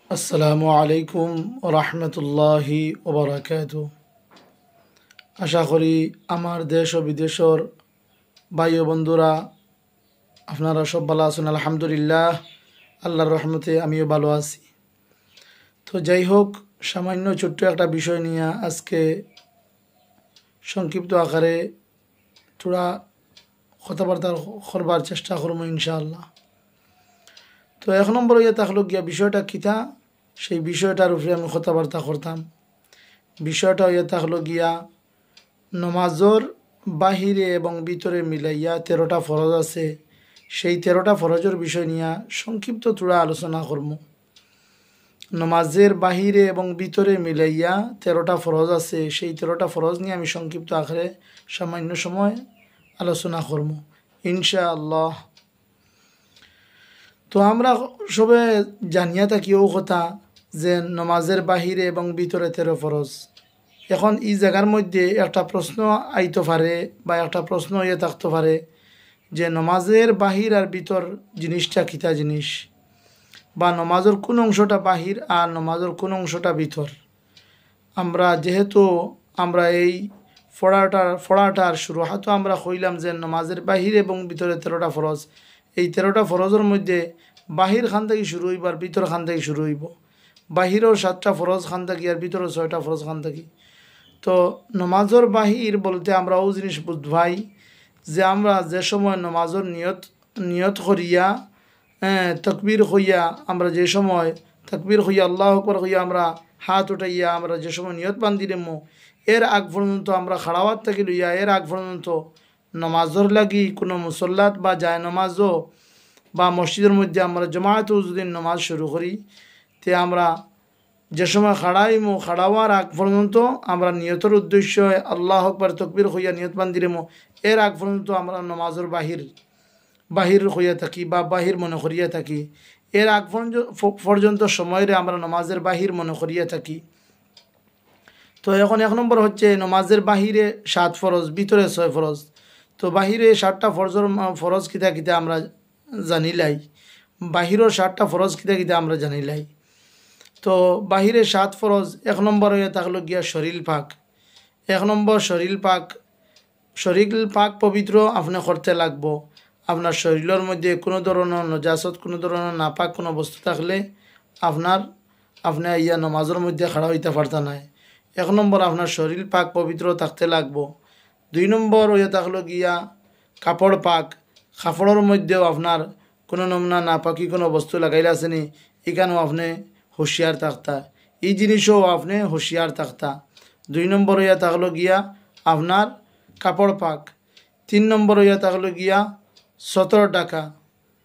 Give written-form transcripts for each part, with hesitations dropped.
আসসালামু আলাইকুম রহমতুল্লাহি ওবরাকাতু। আশা করি আমার দেশ ও বিদেশের ভাই ও বন্ধুরা আপনারা সব ভালো আছেন। আলহামদুলিল্লাহ, আল্লাহর রহমতে আমিও ভালো আছি। তো যাই হোক, সামান্য ছোট্ট একটা বিষয় নিয়ে আজকে সংক্ষিপ্ত আকারে থোড়া কথাবার্তা করবার চেষ্টা করবো ইনশাআল্লাহ। তো এক নম্বর ইয়ে থাকলো গিয়া বিষয়টা কিতা, সেই বিষয়টার উপরে আমি কথাবার্তা করতাম। বিষয়টা ইয়ে থাকলো গিয়া নমাজর বাহিরে এবং ভিতরে মিলাইয়া 13টা ফরজ আছে, সেই 13টা ফরজের বিষয় নিয়ে সংক্ষিপ্ত থোড়া আলোচনা করব। নমাজের বাহিরে এবং ভিতরে মিলাইয়া 13টা ফরজ আছে, সেই 13টা ফরজ নিয়ে আমি সংক্ষিপ্ত আকারে সামান্য সময় আলোচনা করব ইনশাআল্লাহ। তো আমরা সবে জানিয়া থাকি ও কথা যে নমাজের বাহিরে এবং ভিতরে 13 ফরজ। এখন এই জায়গার মধ্যে একটা প্রশ্ন আইতে পারে বা একটা প্রশ্ন ইয়ে থাকতে পারে যে নমাজের বাহির আর ভিতর জিনিসটা কিতা জিনিস, বা নমাজের কোন অংশটা বাহির আর নমাজের কোন অংশটা ভিতর। আমরা যেহেতু আমরা এই ফড়াটার শুরু হয়তো আমরা কইলাম যে নমাজের বাহির এবং ভিতরে 13টা ফরজ, এই 13টা ফরজের মধ্যে বাহির খান থেকে শুরু হইব আর ভিতর খান থেকে শুরু হইব। বাহিরও 7টা ফরজ খান থাকি আর ভিতরেও 6টা ফরজ খান থাকি। তো নমাজর বাহির বলতে আমরা ও জিনিস বুঝবাই যে আমরা যে সময় নমাজর নিয়ত করিয়া তকবীর হইয়া, আমরা যে সময় তকবীর হইয়া আল্লাহ আকবার হইয়া আমরা হাত উঠাইয়া আমরা যে সময় নিয়ত বান্ধিলেমো, এর আগ পর্যন্ত আমরা খাড়াওয়াত থেকে লইয়া এর আগ পর্যন্ত নমাজর লাগি কোনো মুসল্লাত বা যায় নমাজও বা মসজিদের মধ্যে আমরা জমায়েতেও যদি নমাজ শুরু করি, তে আমরা যে সময় খাড়াওয়ার আগ পর্যন্ত আমরা নিয়তের উদ্দেশ্য আল্লাহ আকবার তকবীর হইয়া নিয়ত বান্ধিলেমো, এর আগ পর্যন্ত আমরা নমাজের বাহির হইয়া থাকি বা বাহির মনে করিয়া থাকি। এর আগ পর্যন্ত সময়ের আমরা নমাজের বাহির মনে করিয়া থাকি। তো এখন 1 নম্বর হচ্ছে নমাজের বাহিরে 7 ফরজ, ভিতরে 6 ফরজ। তো বাহিরে 7টা ফরজ কিতা কিতা আমরা জানিলাই, বাহিরের 7টা ফরজ কিতা কিতা আমরা জানিলাই। তো বাহিরে 7 ফরজ, 1 নম্বর হয়ে থাকলো গিয়া শরীর পাক। 1 নম্বর শরীর পাক পবিত্র আপনি করতে লাগবো। আপনার শরীরের মধ্যে কোনো ধরনের নজাসত, কোনো ধরনের নাপাক কোনো বস্তু থাকলে আপনি ইয়া নমাজের মধ্যে খাড়া হইতে পারতা নাই। 1 নম্বর আপনার শরীর পাক পবিত্র থাকতে লাগবো। 2 নম্বর হয়ে থাকলো গিয়া কাপড় পাক। কাপড়ের মধ্যেও আপনার কোনো নমুনা নাপাকি কোনো বস্তু লাগাইলে আসেনি, এখানেও আপনি হুঁশিয়ার থাকতা, এই জিনিসও আপনি হুঁশিয়ার থাকতা। 2 নম্বর হইয়া থাকলো গিয়া আপনার কাপড় পাক। 3 নম্বর হইয়া থাকলো গিয়া 17 টাকা।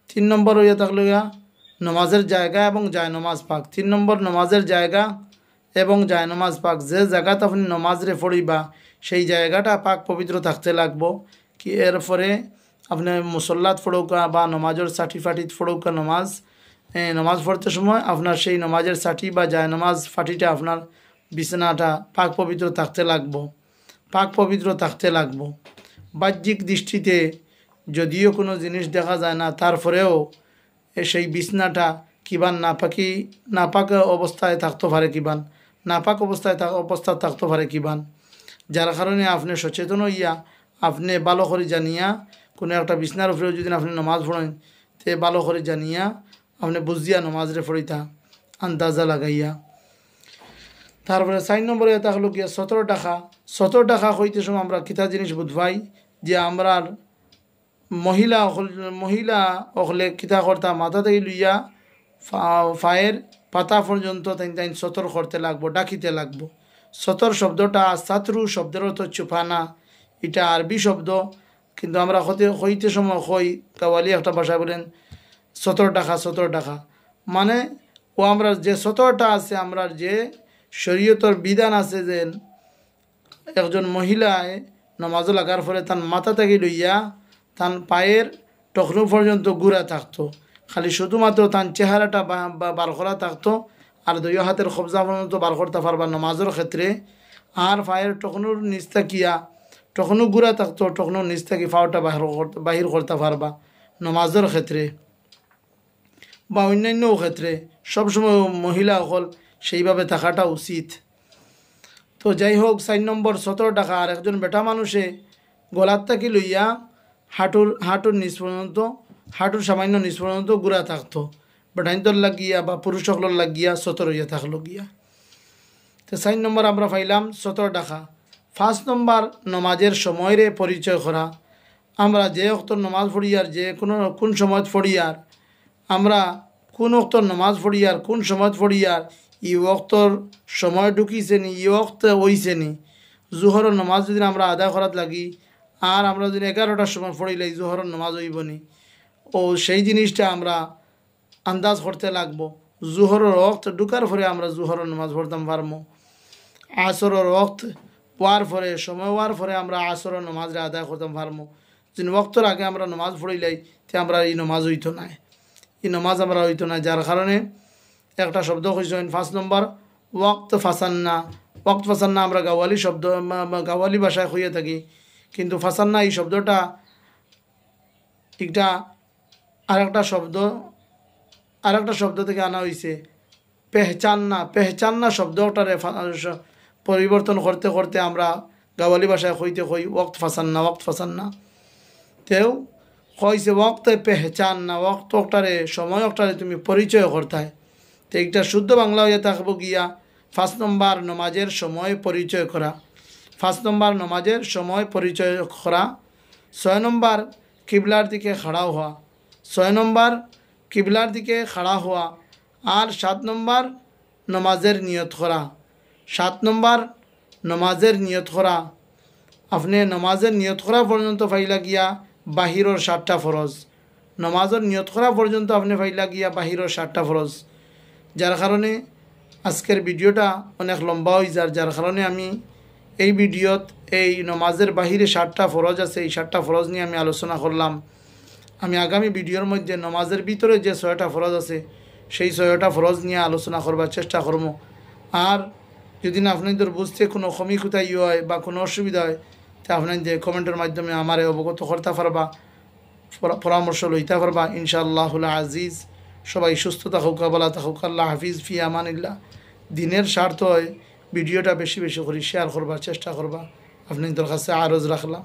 3 নম্বর হইয়া থাকলো গিয়া নমাজের জায়গা এবং জায়নমাজ পাক। 3 নম্বর নমাজের জায়গা এবং জায়নমাজ পাক। যে জায়গাতে আপনি নমাজরে পড়িবা সেই জায়গাটা পাক পবিত্র থাকতে লাগবো। কি এরপরে আপনি মুসল্লাত ফড়ৌকা বা নমাজের ফাটিত ফড়ৌকা নমাজ পড়তে সময় আপনার সেই নমাজের বা জায়নমাজ ফাটিটা আপনার বিছানাটা পাক পবিত্র থাকতে লাগবো, পাক পবিত্র থাকতে লাগবো। বাহ্যিক দৃষ্টিতে যদিও কোনো জিনিস দেখা যায় না, তারপরেও সেই বিছনাটা কিবান নাপাক অবস্থায় থাকতে পারে, নাপাক অবস্থা থাকতে পারে কিবান। যার কারণে আপনি সচেতন হইয়া আপনি ভালো করে জানিয়া কোনো একটা বিছনার উপরেও যদি আপনি নমাজ পড়েন, তে ভালো করে জানিয়া আপনি বুঝিয়া নমাজরে পড়িতা আন্দাজা লাগাইয়া। তারপরে 4 নম্বরে থাকলো গিয়া 17 টাকা। 17 টাকা হইতে সময় আমরা কিতা জিনিস বুঝবাই যে আমরা মহিলা হলে কিতা করতা, মাথা থেকে লইয়া ফায়ের পাতা পর্যন্ত তাই 17 করতে লাগবো, ডাকিতে লাগবো। 17 শব্দটা সাতরু শব্দের অর্থ চুপানা, এটা আরবি শব্দ, কিন্তু আমরা হইতে সময় কাওয়ালি একটা ভাষা বলেন 17 টাকা মানে ও আমরা যে 17টা আছে, আমরা যে শরীয়তর বিধান আছে যে একজন মহিলায় নমাজ লাগার পরে তার মাথা থেকে লইয়া তার পায়ের টখনু পর্যন্ত গুড়া থাকতো, খালি শুধুমাত্র তার চেহারাটা বার করা থাকতো, আর 2 হাতের কবজা পর্যন্ত বার করতে পারবা নমাজের ক্ষেত্রে। আর পায়ের টখনুর নিচ থাকিয়া টখনু গুড়া থাকতো, টখনুর নিচ থাকি পাওটা বাহির করতে পারবা নমাজের ক্ষেত্রে বা অন্যান্য ক্ষেত্রে সবসময় মহিলা সকল সেইভাবে থাকাটা উচিত। তো যাই হোক, 4 নম্বর 17 টাকা। আর একজন বেটা মানুষে গলার থাকি লইয়া হাঁটুর নিচ পর্যন্ত, হাঁটুর সামান্য নিচ পর্যন্ত গুড়া থাকতো, বেটাইন্তর লাগিয়া বা পুরুষ সকলের লাগিয়া 17 হইয়া থাকলো গিয়া। তো 4 নম্বর আমরা পাইলাম 17 টাকা। 5 নম্বর নমাজের সময়ের পরিচয় করা। আমরা যে অক্তর নমাজ পড়িয়ার, যে কোন সময় পড়িয়ার, আমরা কোন অক্তর নমাজ পড়িয়ার, কোন সময় পড়িয়ার, ই অক্তর সময় ঢুকিছে নি, ই অক্ত হইছে নি। জোহরের নমাজ যদি আমরা আদায় করাত লাগি, আর আমরা যদি 11টার সময় পড়িলাই জোহরের নমাজ হইব নি, ও সেই জিনিসটা আমরা আন্দাজ করতে লাগবো। জোহরের অক্ত ঢুকার পরে আমরা জোহরের নমাজ পড়তাম পারবো। আসরের অক্ত হওয়ার পরে, সময় হওয়ার পরে আমরা আসরের নমাজটা আদায় করতাম পারবো। যে ওক্তর আগে আমরা নমাজ পড়িলাই তে আমরা এই নমাজ হইতো না, এই নমাজ আমরা হইতো না। যার কারণে একটা শব্দ কইছেন 5 নম্বর ওয়াক্ত ফাসান্না। ওয়াক্ত ফাসান্না আমরা গাওয়ালি শব্দ, গাওয়ালি ভাষায় হইয়ে থাকি, কিন্তু ফাসান্না এই শব্দটা একটা আরেকটা শব্দ থেকে আনা হয়েছে, পেহচান্না। পেহচান্না শব্দটারে পরিবর্তন করতে করতে আমরা গাওয়ালি ভাষায় হইতে হই ওয়াক্ত ফাসান্না, ওয়াক্ত ফাসান্না। তেও কইছে ওয়াক্তে পেহচান্না, ওয়াক্তটারে, সময় ওটারে তুমি পরিচয় করতে। তো এইটা শুদ্ধ বাংলা হয়ে থাকবো গিয়া 5 নম্বর নমাজের সময় পরিচয় করা। 5 নম্বর নমাজের সময় পরিচয় করা। 6 নম্বর কিবলার দিকে খাড়া হওয়া। 6 নম্বর কিবলার দিকে খাড়া হওয়া। আর 7 নম্বর নমাজের নিয়ত করা। 7 নম্বর নমাজের নিয়ত করা। আপনি নমাজের নিয়ত করা পর্যন্ত ফাইলা গিয়া বাহিরের 7টা ফরজ। নমাজের নিয়ত করা পর্যন্ত আপনি ফাইলা গিয়া বাহিরের 7টা ফরজ। যার কারণে আজকের ভিডিওটা অনেক লম্বা হয়ে যার কারণে আমি এই ভিডিওত এই নমাজের বাহিরে 7টা ফরজ আছে, এই 7টা ফরজ নিয়ে আমি আলোচনা করলাম। আমি আগামী ভিডিওর মধ্যে নমাজের ভিতরে যে 6টা ফরজ আছে সেই 6টা ফরজ নিয়ে আলোচনা করবার চেষ্টা করব। আর যদি না আপনাদের বুঝতে কোনো কমি কোথায় হয় বা কোনো অসুবিধা হয়, তা আপনাদের কমেন্টের মাধ্যমে আমার অবগত করতে পারবা, পরামর্শ লইতে পারবা ইনশাআল্লাহুল আজিজ। সবাই সুস্থ থাকুক, ভালো থাকুক। আল্লাহ হাফিজ, ফি আমানিল্লাহ। দিনের স্বার্থ হয় ভিডিওটা বেশি বেশি করে শেয়ার করবার চেষ্টা করবা, আপনাদের কাছে আরজ রাখলাম।